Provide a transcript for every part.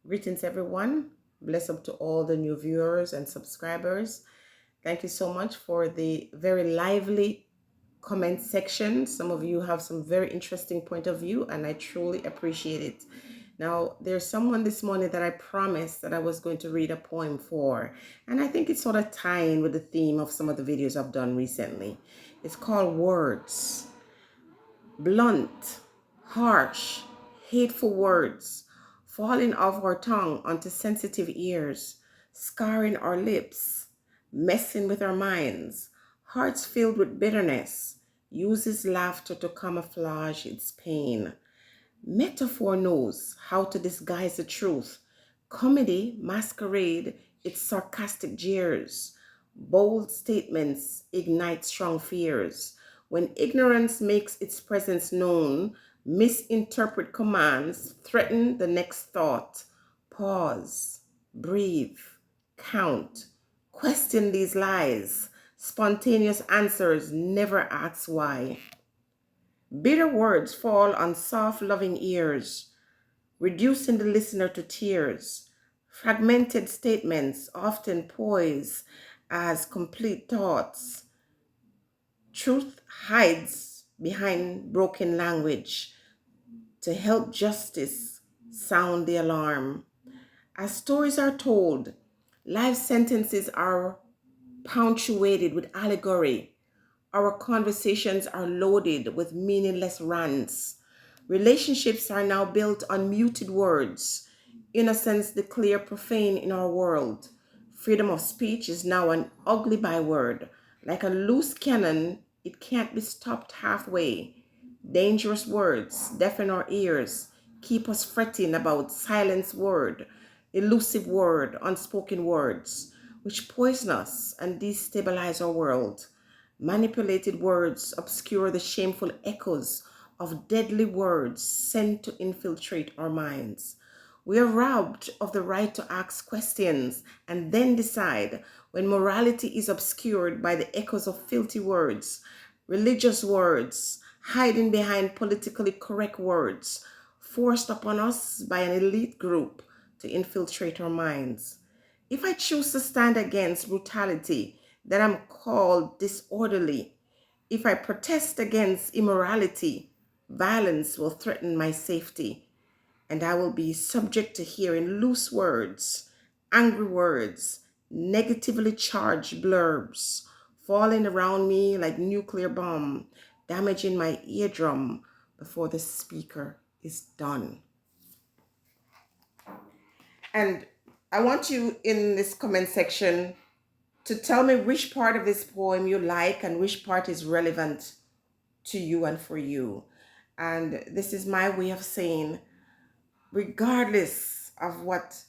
Greetings, everyone. Bless up to all the new viewers and subscribers. Thank you so much for the very lively comment section. Some of you have some very interesting point of view, and I truly appreciate it. Now, there's someone this morning that I promised that I was going to read a poem for, and I think it's sort of tying with the theme of some of the videos I've done recently. It's called Words. Blunt, harsh, hateful words falling off our tongue onto sensitive ears, scarring our lips, messing with our minds, hearts filled with bitterness, uses laughter to camouflage its pain. Metaphor knows how to disguise the truth. Comedy masquerade its sarcastic jeers. Bold statements ignite strong fears. When ignorance makes its presence known, misinterpret commands, threaten the next thought. Pause, breathe, count, question these lies. Spontaneous answers never ask why. Bitter words fall on soft, loving ears, reducing the listener to tears. Fragmented statements often poise as complete thoughts. Truth hides behind broken language to help justice sound the alarm. As stories are told, life sentences are punctuated with allegory. Our conversations are loaded with meaningless rants. Relationships are now built on muted words. Innocence declared profane in our world. Freedom of speech is now an ugly byword. Like a loose cannon, it can't be stopped halfway. Dangerous words deafen our ears, keep us fretting about silenced word, elusive word, unspoken words, which poison us and destabilize our world. Manipulated words obscure the shameful echoes of deadly words sent to infiltrate our minds. We are robbed of the right to ask questions and then decide when morality is obscured by the echoes of filthy words, religious words, hiding behind politically correct words, forced upon us by an elite group to infiltrate our minds. If I choose to stand against brutality, then I'm called disorderly. If I protest against immorality, violence will threaten my safety, and I will be subject to hearing loose words, angry words, negatively charged blurbs falling around me like nuclear bomb, damaging my eardrum before the speaker is done. And I want you in this comment section to tell me which part of this poem you like and which part is relevant to you and for you. And this is my way of saying, regardless of what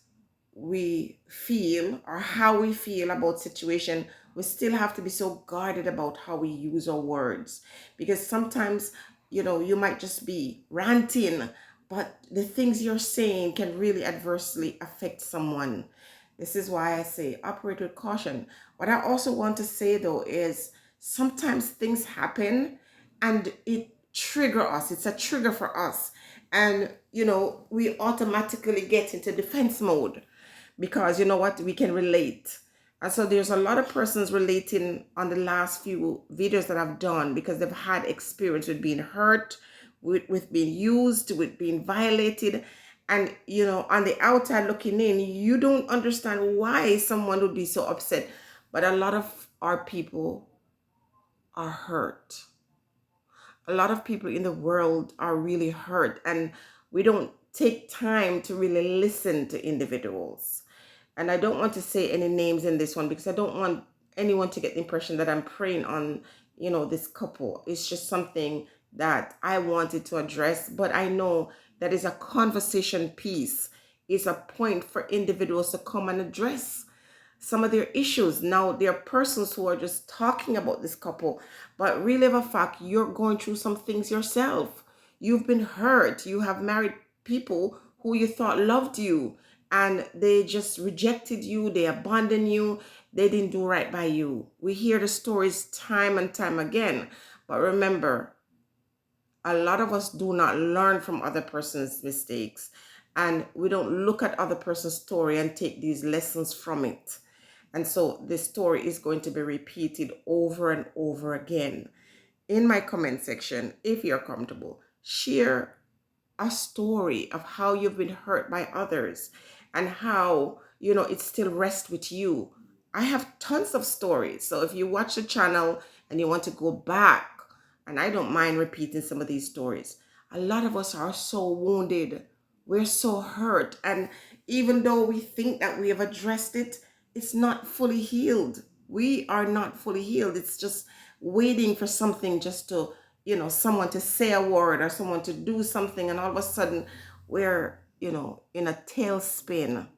we feel or how we feel about situation, we still have to be so guarded about how we use our words, because sometimes you might just be ranting, but the things you're saying can really adversely affect someone. This is why I say operate with caution. What I also want to say though is sometimes things happen and it trigger us. It's a trigger for us, and we automatically get into defense mode because you know what, we can relate. And so there's a lot of persons relating on the last few videos that I've done because they've had experience with being hurt, with being used, with being violated. And on the outside looking in, you don't understand why someone would be so upset. But a lot of our people are hurt. A lot of people in the world are really hurt, and we don't take time to really listen to individuals. And I don't want to say any names in this one because I don't want anyone to get the impression that I'm preying on, this couple. It's just something that I wanted to address, but I know that is a conversation piece. It's a point for individuals to come and address some of their issues. Now, there are persons who are just talking about this couple, but really, of a fact, you're going through some things yourself. You've been hurt. You have married people who you thought loved you, and they just rejected you. They abandoned you. They didn't do right by you. We hear the stories time and time again. But remember, a lot of us do not learn from other person's mistakes. and we don't look at other person's story and take these lessons from it. And so the story is going to be repeated over and over again. In my comment section, if you're comfortable, share a story of how you've been hurt by others and how, it still rests with you. I have tons of stories. So if you watch the channel and you want to go back, and I don't mind repeating some of these stories, a lot of us are so wounded. We're so hurt. And even though we think that we have addressed it, it's not fully healed. We are not fully healed. It's just waiting for something just to, someone to say a word or someone to do something. And all of a sudden we're, in a tailspin.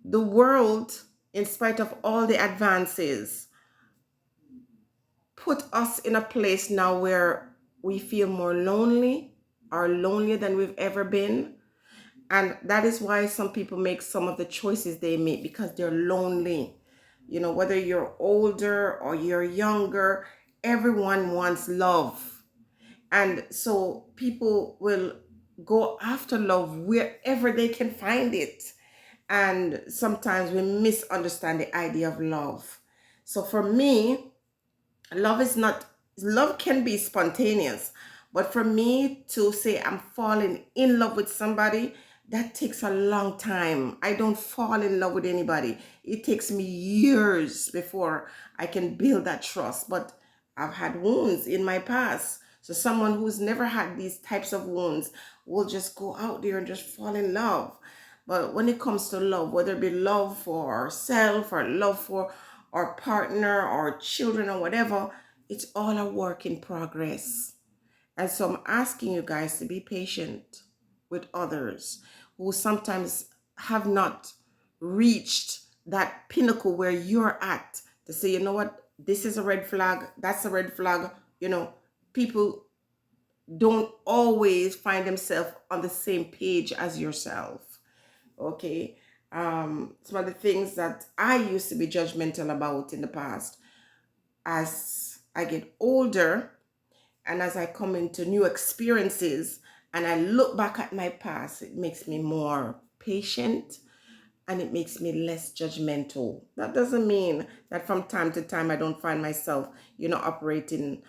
The world, in spite of all the advances, put us in a place now where we feel more lonely or lonelier than we've ever been. And that is why some people make some of the choices they make, because they're lonely. Whether you're older or you're younger, everyone wants love. And so people will go after love wherever they can find it. And sometimes we misunderstand the idea of love. So for me, love can be spontaneous, but for me to say I'm falling in love with somebody, that takes a long time. I don't fall in love with anybody. It takes me years before I can build that trust. But I've had wounds in my past. So someone who's never had these types of wounds will just go out there and just fall in love. But when it comes to love, whether it be love for ourselves or love for our partner or children or whatever, it's all a work in progress. And so I'm asking you guys to be patient with others who sometimes have not reached that pinnacle where you're at, to say, you know what, this is a red flag, that's a red flag. People don't always find themselves on the same page as yourself. Okay. Some of the things that I used to be judgmental about in the past, as I get older and as I come into new experiences and I look back at my past, it makes me more patient and it makes me less judgmental. That doesn't mean that from time to time I don't find myself, operating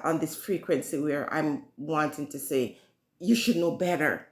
on this frequency where I'm wanting to say, you should know better.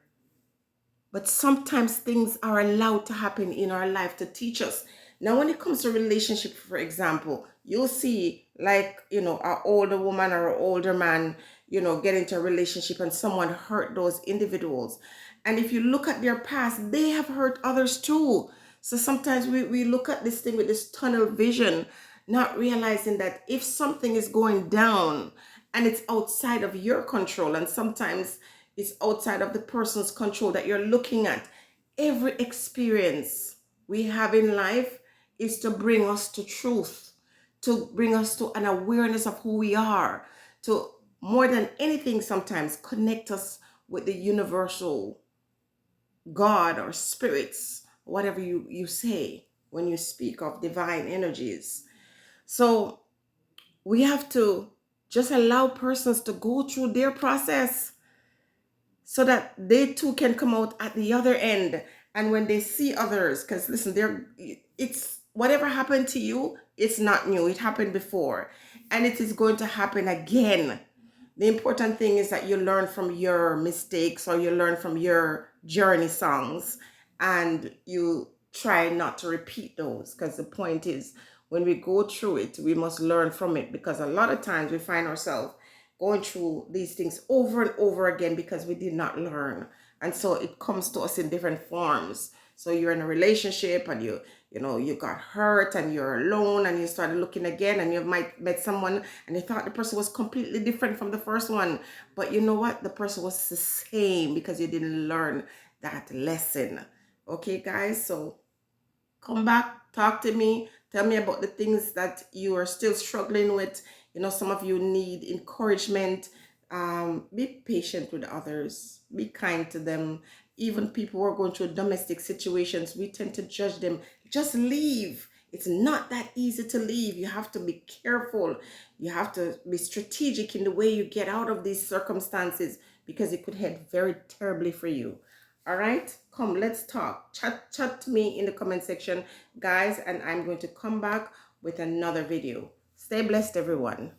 But sometimes things are allowed to happen in our life to teach us. Now, when it comes to relationship, for example, you'll see like, an older woman or an older man, get into a relationship and someone hurt those individuals. And if you look at their past, they have hurt others too. So sometimes we look at this thing with this tunnel vision, not realizing that if something is going down and it's outside of your control, and sometimes it's outside of the person's control that you're looking at. Every experience we have in life is to bring us to truth, to bring us to an awareness of who we are, to more than anything sometimes connect us with the universal God or spirits, whatever you say when you speak of divine energies. So we have to just allow persons to go through their process so that they too can come out at the other end. And when they see others, because listen, it's whatever happened to you, it's not new. It happened before and it is going to happen again. The important thing is that you learn from your mistakes or you learn from your journey songs and you try not to repeat those, because the point is, when we go through it, we must learn from it, because a lot of times we find ourselves going through these things over and over again because we did not learn. And so it comes to us in different forms. So you're in a relationship and you got hurt and you're alone and you started looking again and you might met someone and you thought the person was completely different from the first one. But you know what? The person was the same because you didn't learn that lesson. Okay, guys? So come back, talk to me, tell me about the things that you are still struggling with. Some of you need encouragement. Be patient with others, be kind to them. Even people who are going through domestic situations, we tend to judge them. Just leave. It's not that easy to leave. You have to be careful. You have to be strategic in the way you get out of these circumstances, because it could head very terribly for you. All right, come, let's talk. Chat to me in the comment section, guys, and I'm going to come back with another video. Stay blessed, everyone.